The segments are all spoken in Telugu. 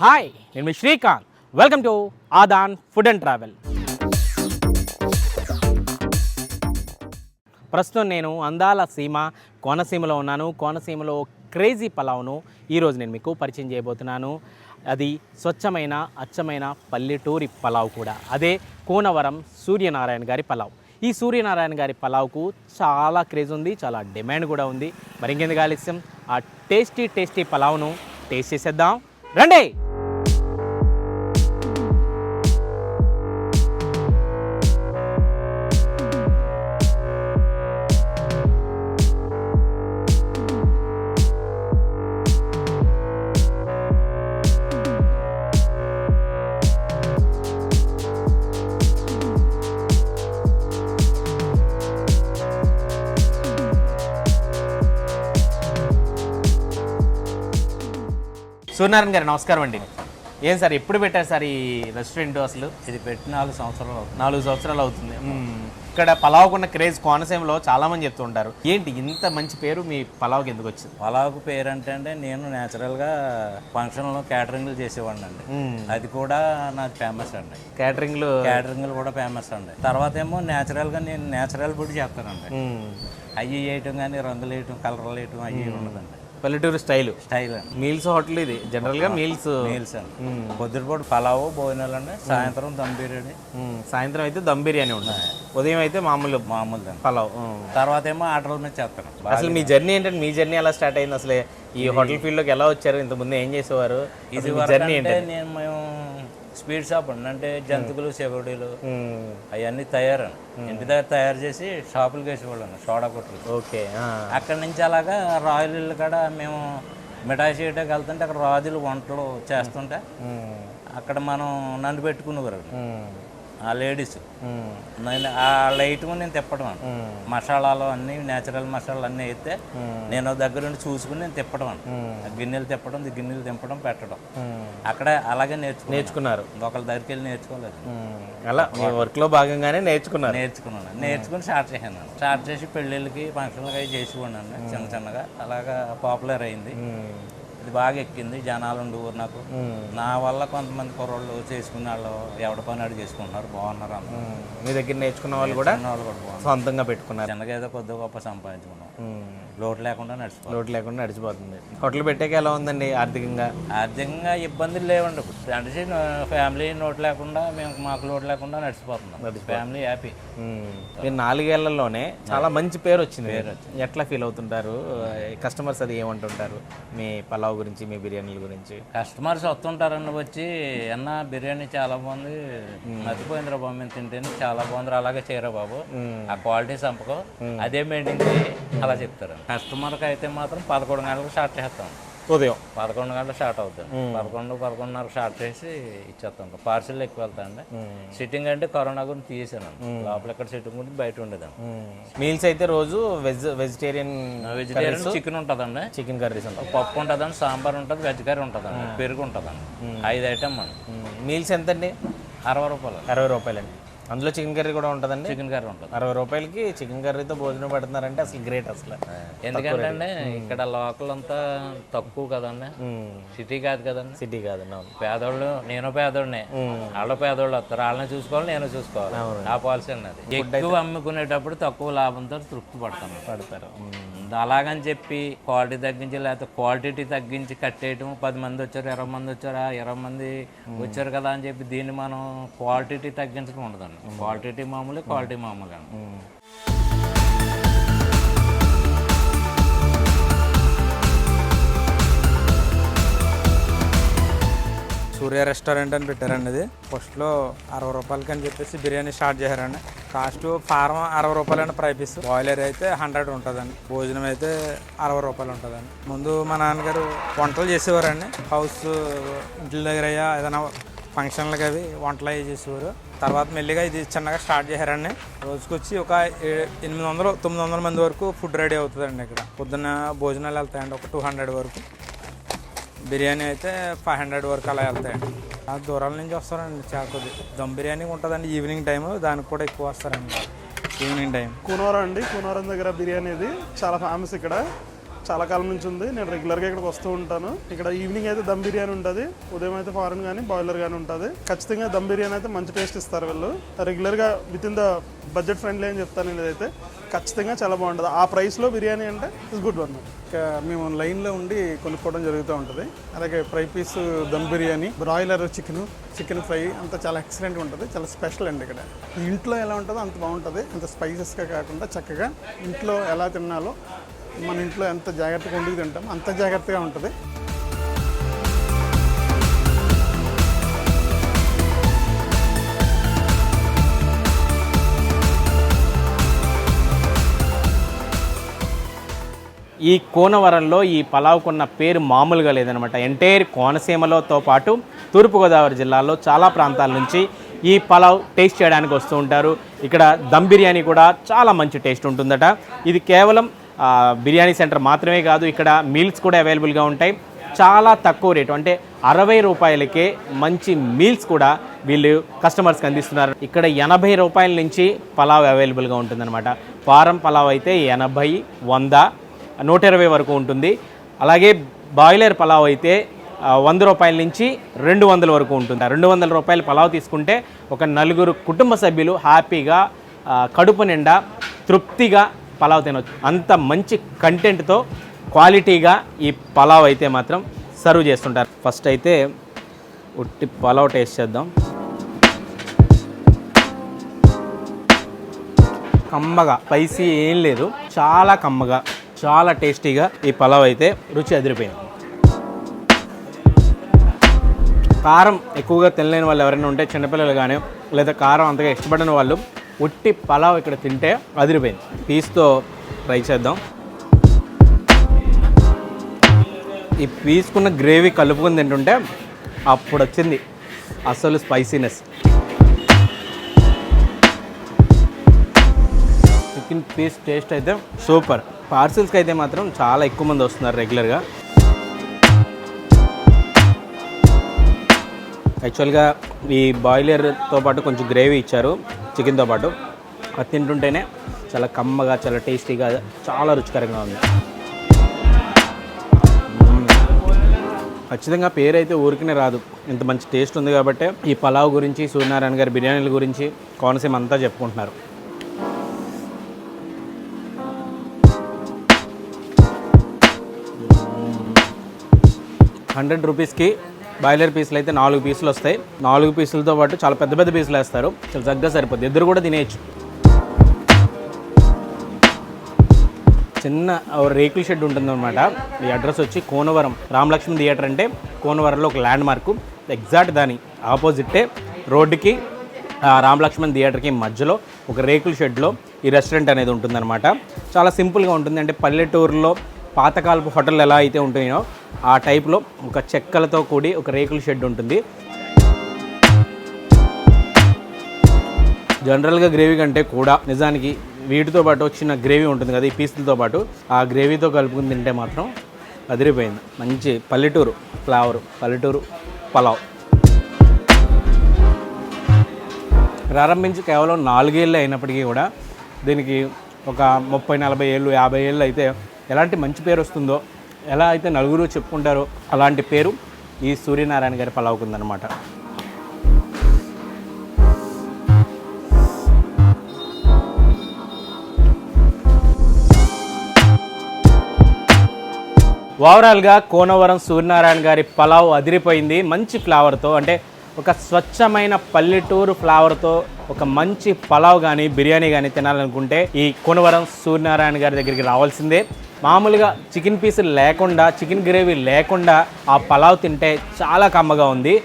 హాయ్, నేను మీ Srikanth. Welcome to Aadan food and travel. ప్రస్తుతం నేను అందాల సీమ కోనసీమలో ఉన్నాను. కోనసీమలో క్రేజీ పలావ్ను ఈరోజు నేను మీకు పరిచయం చేయబోతున్నాను. అది స్వచ్ఛమైన అచ్చమైన పల్లెటూరి పలావ్ కూడా. అదే కోనవరం సూర్యనారాయణ గారి పలావ్. ఈ సూర్యనారాయణ గారి పలావ్కు చాలా క్రేజ్ ఉంది, చాలా డిమాండ్ కూడా ఉంది. మరి ఇంకెందుకు ఆలస్యం, ఆ టేస్టీ పలావ్ను టేస్ట్ చేసేద్దాం రండి. సూర్యనారాయణ గారు నమస్కారం అండి. ఏం సార్ ఎప్పుడు పెట్టారు సార్ ఈ రెస్టారెంట్? అసలు ఇది పెట్టి 4 సంవత్సరాలు అవుతుంది. 4 సంవత్సరాలు అవుతుంది. ఇక్కడ పలావ్కున్న క్రేజ్ కోనసీమలో చాలా మంది చెప్తూ ఉంటారు. ఏంటి ఇంత మంచి పేరు మీ పలావ్కి ఎందుకు వచ్చింది? పలావుకు పేరు అంటే నేను న్యాచురల్గా ఫంక్షన్లో క్యాటరింగ్లు చేసేవాడిని అండి. అది కూడా నాకు ఫేమస్ అండి. క్యాటరింగ్లు కూడా ఫేమస్ అండి. తర్వాత ఏమో న్యాచురల్గా నేను న్యాచురల్ ఫుడ్ చేస్తానండి. అవి వేయటం కానీ రంగులు వేయటం కలర్లు వేయటం అవి ఉండదండి. పల్లెటూరు స్టైల్ అండి. మీల్స్ హోటల్ ఇది జనరల్గా మీల్స్ అండి. పొద్దుటిపూట పలావు భోజనాలు అండి, సాయంత్రం దమ్ బిర్యానీ. సాయంత్రం అయితే దమ్ బిర్యానీ ఉంటుంది, ఉదయం అయితే మామూలు పలావ్. తర్వాత ఏమో ఆర్డర్ల మీద చేస్తాను. అసలు మీ జర్నీ ఏంటంటే, మీ జర్నీ ఎలా స్టార్ట్ అయింది? అసలు ఈ హోటల్ ఫీల్డ్లోకి ఎలా వచ్చారు? ఇంతకుముందు ఏం చేసేవారు? ఇది జర్నీ ఏంటంటే మేము స్వీట్ షాప్ అండి. అంటే జంతుకులు చెవుడీలు అవన్నీ ఇంటి దగ్గర తయారు చేసి షాపులకు వేసేవాళ్ళం, సోడా కొట్లు. ఓకే. అక్కడి నుంచి అలాగా రాయల్ ఇల్లు కాడ మేము మిఠాయి చేయడానికి వెళ్తుంటే అక్కడ రాజులు వంటలు చేస్తుంటే అక్కడ మనం నన్ను పెట్టుకునేవారు ఆ లేడీస్. ఆ లైట్ నేను తిప్పడం మసాలాలు అన్నీ న్యాచురల్ మసాలాలు అన్నీ అయితే నేను దగ్గర నుండి చూసుకుని నేను తిప్పడం గిన్నెలు తిప్పడం పెట్టడం. అక్కడ అలాగే నేర్చుకున్నారు. ఒకళ్ళ దగ్గరికి వెళ్ళి నేర్చుకోలేదు. అలా వర్క్ లో భాగంగానే నేర్చుకుని స్టార్ట్ చేసి పెళ్ళిళ్ళకి ఫంక్షన్లకి అవి చేసేవాడిని చిన్నగా. అలాగా పాపులర్ అయింది. ఇది బాగా ఎక్కింది, జనాలు ఉండేవారు నాకు. నా వల్ల కొంతమంది కుర్రోళ్ళు చేసుకునే వాళ్ళు ఎవడ పని అడిగి చేసుకుంటున్నారు, బాగున్నారు. అందరూ మీ దగ్గర నేర్చుకున్న వాళ్ళు కూడా సొంతంగా పెట్టుకున్నారు. చిన్నగా ఏదో కొద్దిగా గొప్ప సంపాదించుకున్నాం. లోటు లేకుండా నడిచిపోతుంది. హోటల్ పెట్టాక ఎలా ఉందండి ఆర్థికంగా ఇబ్బందులు లేవండి. అంటే ఫ్యామిలీ లోటు లేకుండా మాకు లోటు లేకుండా నడిచిపోతున్నాం. Family happy. మీరు 4 ఏళ్లలోనే చాలా మంచి పేరు వచ్చింది. ఎట్లా ఫీల్ అవుతుంటారు కస్టమర్స్? అది ఏమంటుంటారు మీ పలావ్ గురించి, మీ బిర్యానీల గురించి? కస్టమర్స్ వస్తుంటారని వచ్చి, అన్న బిర్యానీ చాలా బాగుంది, మర్చిపోయిందిరా బాబు మేము తింటేనే చాలా బాగుంది, అలాగే చేయరా బాబు, ఆ క్వాలిటీ సంపకం అదే మెయింటైన్ చేయి అలా చెప్తారు. కస్టమర్కి అయితే మాత్రం 11 గంటలకు స్టార్ట్ చేస్తాం. ఉదయం 11 గంటలకు స్టార్ట్ అవుతాం. 11-11:30 స్టార్ట్ చేసి ఇచ్చేస్తాం. పార్సిల్ ఎక్కువ వెళ్తాండి. సిట్టింగ్ అంటే కరోనా గురించి తీసేసాను. లోపల ఎక్కడ సిట్టింగ్ గురించి బయట ఉండేదాం. మీల్స్ అయితే రోజు వెజిటేరియన్ చికెన్ ఉంటుందండి, చికెన్ కర్రీస్ ఉంటుంది, పప్పు ఉంటుందండి, సాంబార్ ఉంటుంది, వెజ్ కర్రీ ఉంటుందండి, పెరుగు ఉంటుందండి. 5 ఐటమ్ అండి. మీల్స్ ఎంతండి? 60 రూపాయలు. 60 రూపాయలండి. అందులో చికెన్ కర్రీ కూడా ఉంటుందండి. చికెన్ కర్రీ ఉంటుంది. 60 రూపాయలకి చికెన్ కర్రీతో భోజనం పెడుతున్నారంటే అసలు గ్రేట్. అసలు ఎందుకంటే ఇక్కడ లోకల్ అంతా తక్కువ కదండి, సిటీ కాదు కదండి. సిటీ కాదండి. పేదోళ్ళు, నేను పేదోడినే, వాళ్ళు పేదోళ్ళు వస్తారు, వాళ్ళని చూసుకోవాలి, నేను చూసుకోవాలి. ఆ పాలసీ అన్నది. ఎక్కువ అమ్ముకునేటప్పుడు తక్కువ లాభంతో తృప్తి పడతారు. అలాగని చెప్పి క్వాలిటీ తగ్గించి లేకపోతే క్వాంటిటీ తగ్గించి కట్టేయటం. 10 మంది వచ్చారు, 20 మంది వచ్చారు, 20 మంది వచ్చారు కదా అని చెప్పి దీన్ని మనం క్వాలిటీ తగ్గించడం ఉండదండి. క్వాలిటీ మామూలు, క్వాలిటీ మామూలు అండి. సూర్య రెస్టారెంట్ అని పెట్టారండి. ఇది ఫస్ట్లో 60 రూపాయలకి అని చెప్పేసి బిర్యానీ స్టార్ట్ చేశారండి. కాస్ట్ ఫారం 60 రూపాయలండి, ఫ్రై పీస్. బాయిలర్ అయితే 100 ఉంటుందండి. భోజనం అయితే 60 రూపాయలు ఉంటుందండి. ముందు మా నాన్నగారు వంటలు చేసేవారండి. హౌస్ ఇంటి దగ్గర ఏదైనా ఫంక్షన్లకి అవి వంటలు అవి చేసేవారు. తర్వాత మెల్లిగా ఇది చిన్నగా స్టార్ట్ చేశారండి. రోజుకొచ్చి ఒక 800-900 మంది వరకు ఫుడ్ రెడీ అవుతుందండి. ఇక్కడ పొద్దున్న భోజనాలు వెళ్తాయండి ఒక 200 వరకు. బిర్యానీ అయితే 500 వరకు అలా వెళ్తాయండి. దూరాల నుంచి వస్తారండి. చాలా కొద్ది దమ్ బిర్యానీ ఉంటుందండి ఈవినింగ్ టైం, దానికి కూడా ఎక్కువ వస్తారండి ఈవినింగ్ టైం. కూనవరం అండి, కూనవరం దగ్గర బిర్యానీ ఇది చాలా ఫేమస్. ఇక్కడ చాలా కాలం నుంచి ఉంది. నేను రెగ్యులర్గా ఇక్కడికి వస్తూ ఉంటాను. ఇక్కడ ఈవినింగ్ అయితే దమ్ బిర్యానీ ఉంటుంది, ఉదయం అయితే ఫారెన్ కానీ బాయిలర్ కానీ ఉంటుంది. ఖచ్చితంగా దమ్ బిర్యానీ అయితే మంచి టేస్ట్ ఇస్తారు వీళ్ళు. రెగ్యులర్గా with in the budget friendly అని చెప్తాను. ఇదైతే ఖచ్చితంగా చాలా బాగుంటుంది. ఆ ప్రైస్లో బిర్యానీ అంటే ఇట్స్ గుడ్ వన్. మేము లైన్లో ఉండి కొనుక్కోవడం జరుగుతూ ఉంటుంది. అలాగే fry piece dum biryani, broiler chicken fry అంతా చాలా ఎక్సలెంట్గా ఉంటుంది. చాలా స్పెషల్ అండి ఇక్కడ. ఇంట్లో ఎలా ఉంటుందో అంత బాగుంటుంది. అంత స్పైసెస్గా కాకుండా చక్కగా ఇంట్లో ఎలా తినాలో మన ఇంట్లో ఎంత జాగ్రత్తగా వండుకు తింటామో అంత జాగ్రత్తగా ఉంటుంది. ఈ కోనవరంలో ఈ పలావ్కున్న పేరు మామూలుగా లేదనమాట. ఎంటైర్ కోనసీమలోతో పాటు తూర్పుగోదావరి జిల్లాలో చాలా ప్రాంతాల నుంచి ఈ పలావ్ టేస్ట్ చేయడానికి వస్తూ ఉంటారు. ఇక్కడ దమ్ బిర్యానీ కూడా చాలా మంచి టేస్ట్ ఉంటుందట. ఇది కేవలం బిర్యానీ సెంటర్ మాత్రమే కాదు, ఇక్కడ మీల్స్ కూడా అవైలబుల్గా ఉంటాయి. చాలా తక్కువ రేటు, అంటే 60 రూపాయలకే మంచి మీల్స్ కూడా వీళ్ళు కస్టమర్స్కి అందిస్తున్నారు. ఇక్కడ 80 రూపాయల నుంచి పలావ్ అవైలబుల్గా ఉంటుందన్నమాట. ఫారం పలావ్ అయితే 80, 100, 120 వరకు ఉంటుంది. అలాగే బాయిలర్ పలావ్ అయితే 100 రూపాయల నుంచి 200 వరకు ఉంటుంది. 200 రూపాయల పలావ్ తీసుకుంటే ఒక 4 కుటుంబ సభ్యులు హ్యాపీగా కడుపు నిండా తృప్తిగా పలావ్ తినవచ్చు. అంత మంచి కంటెంట్తో క్వాలిటీగా ఈ పలావ్ అయితే మాత్రం సర్వ్ చేస్తుంటారు. ఫస్ట్ అయితే ఉట్టి పలావ్ టేస్ట్ చేద్దాం. కమ్మగా, స్పైసీ ఏం లేదు, చాలా కమ్మగా, చాలా టేస్టీగా ఈ పలావ్ అయితే రుచి అదిరిపోయింది. కారం ఎక్కువగా తినలేని వాళ్ళు ఎవరైనా ఉంటే, చిన్నపిల్లలు కానీ లేదా కారం అంతగా ఇష్టపడిన వాళ్ళు, ఉట్టి పలావ్ ఇక్కడ తింటే అదిరిపోయింది. పీస్తో ట్రై చేద్దాం. ఈ పీస్కున్న గ్రేవీ కలుపుకొని తింటుంటే అప్పుడు వచ్చింది అసలు స్పైసీనెస్. చికెన్ పీస్ టేస్ట్ అయితే సూపర్. పార్సిల్స్కి అయితే మాత్రం చాలా ఎక్కువ మంది వస్తున్నారు రెగ్యులర్గా. యాక్చువల్గా ఈ బాయిలర్తో పాటు కొంచెం గ్రేవీ ఇచ్చారు చికెన్తో పాటు. అది తింటుంటేనే చాలా కమ్మగా, చాలా టేస్టీగా, చాలా రుచికరంగా ఉంది. ఖచ్చితంగా పేరు అయితే ఊరికనే రాదు, ఇంత మంచి టేస్ట్ ఉంది కాబట్టి. ఈ పలావ్ గురించి, సూర్యనారాయణ గారి బిర్యానీల గురించి కోనసీమ అంతా చెప్పుకుంటున్నారు. ₹100కి బాయిలర్ పీసులు అయితే 4 పీసులు వస్తాయి. 4 పీసులతో పాటు చాలా పెద్ద పెద్ద పీసులు వేస్తారు. చాలా చక్కగా సరిపోద్ది, ఇద్దరు కూడా తినేయచ్చు. చిన్న రేకుల షెడ్ ఉంటుందన్నమాట. ఈ అడ్రస్ వచ్చి కోనవరం రామలక్ష్మణ్ థియేటర్, అంటే కోనవరంలో ఒక ల్యాండ్ మార్కు. ఎగ్జాక్ట్ దాని ఆపోజిట్టే రోడ్డుకి రామలక్ష్మణ్ థియేటర్కి మధ్యలో ఒక రేకుల షెడ్లో ఈ రెస్టారెంట్ అనేది ఉంటుందన్నమాట. చాలా సింపుల్గా ఉంటుంది. అంటే పల్లెటూరులో పాతకాలపు హోటల్ ఎలా అయితే ఉంటాయో ఆ టైప్లో ఒక చెక్కలతో కూడి ఒక రేకుల షెడ్ ఉంటుంది. జనరల్గా గ్రేవీ కంటే కూడా నిజానికి వీటితో పాటు వచ్చిన గ్రేవీ ఉంటుంది కదా, ఈ పీసులతో పాటు ఆ గ్రేవీతో కలుపుకుని తింటే మాత్రం అదిరిపోయింది. మంచి పల్లెటూరు ఫ్లేవరు, పల్లెటూరు పలావ్. ప్రారంభించి కేవలం 4 ఏళ్ళు అయినప్పటికీ కూడా దీనికి ఒక 30, 40 ఏళ్ళు, 50 ఏళ్ళు అయితే ఎలాంటి మంచి పేరు వస్తుందో, ఎలా అయితే నలుగురు చెప్పుకుంటారో అలాంటి పేరు ఈ సూర్యనారాయణ గారి పలావ్కు ఉందన్నమాట. ఓవరాల్గా కోనవరం సూర్యనారాయణ గారి పలావ్ అదిరిపోయింది. మంచి ఫ్లేవర్తో, అంటే ఒక స్వచ్ఛమైన పల్లెటూరు ఫ్లేవర్తో ఒక మంచి పలావ్ కానీ బిర్యానీ కానీ తినాలనుకుంటే ఈ కోనవరం సూర్యనారాయణ గారి దగ్గరికి రావాల్సిందే. మామూలుగా చికెన్ పీసులు లేకుండా, చికెన్ గ్రేవీ లేకుండా ఆ పలావ్ తింటే చాలా కమ్మగా ఉంది.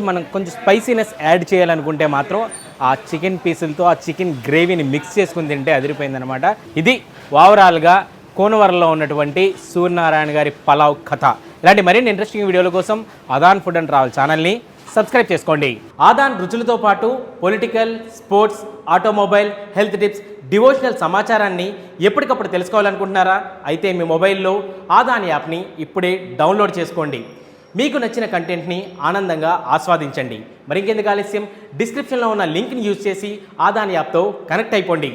మనం కొంచెం స్పైసీనెస్ యాడ్ చేయాలనుకుంటే మాత్రం ఆ చికెన్ పీసులతో ఆ చికెన్ గ్రేవీని మిక్స్ చేసుకుని తింటే అదిరిపోయిందనమాట. ఇది ఓవరాల్గా కోనవరంలో ఉన్నటువంటి సూర్యనారాయణ గారి పలావ్ కథ. ఇలాంటి మరిన్ని ఇంట్రెస్టింగ్ వీడియోల కోసం ఆదాన్ ఫుడ్ అండ్ ట్రావెల్ ఛానల్ని సబ్స్క్రైబ్ చేసుకోండి. ఆదాన్ రుచులతో పాటు political, sports, automobile, health tips, devotional సమాచారాన్ని ఎప్పటికప్పుడు తెలుసుకోవాలనుకుంటున్నారా? అయితే మీ మొబైల్లో ఆదాన్ యాప్ని ఇప్పుడే డౌన్లోడ్ చేసుకోండి. మీకు నచ్చిన కంటెంట్ని ఆనందంగా ఆస్వాదించండి. మరింకెందుకు ఆలస్యం, డిస్క్రిప్షన్లో ఉన్న లింక్ని యూజ్ చేసి ఆదాన్ యాప్తో కనెక్ట్ అయిపోండి.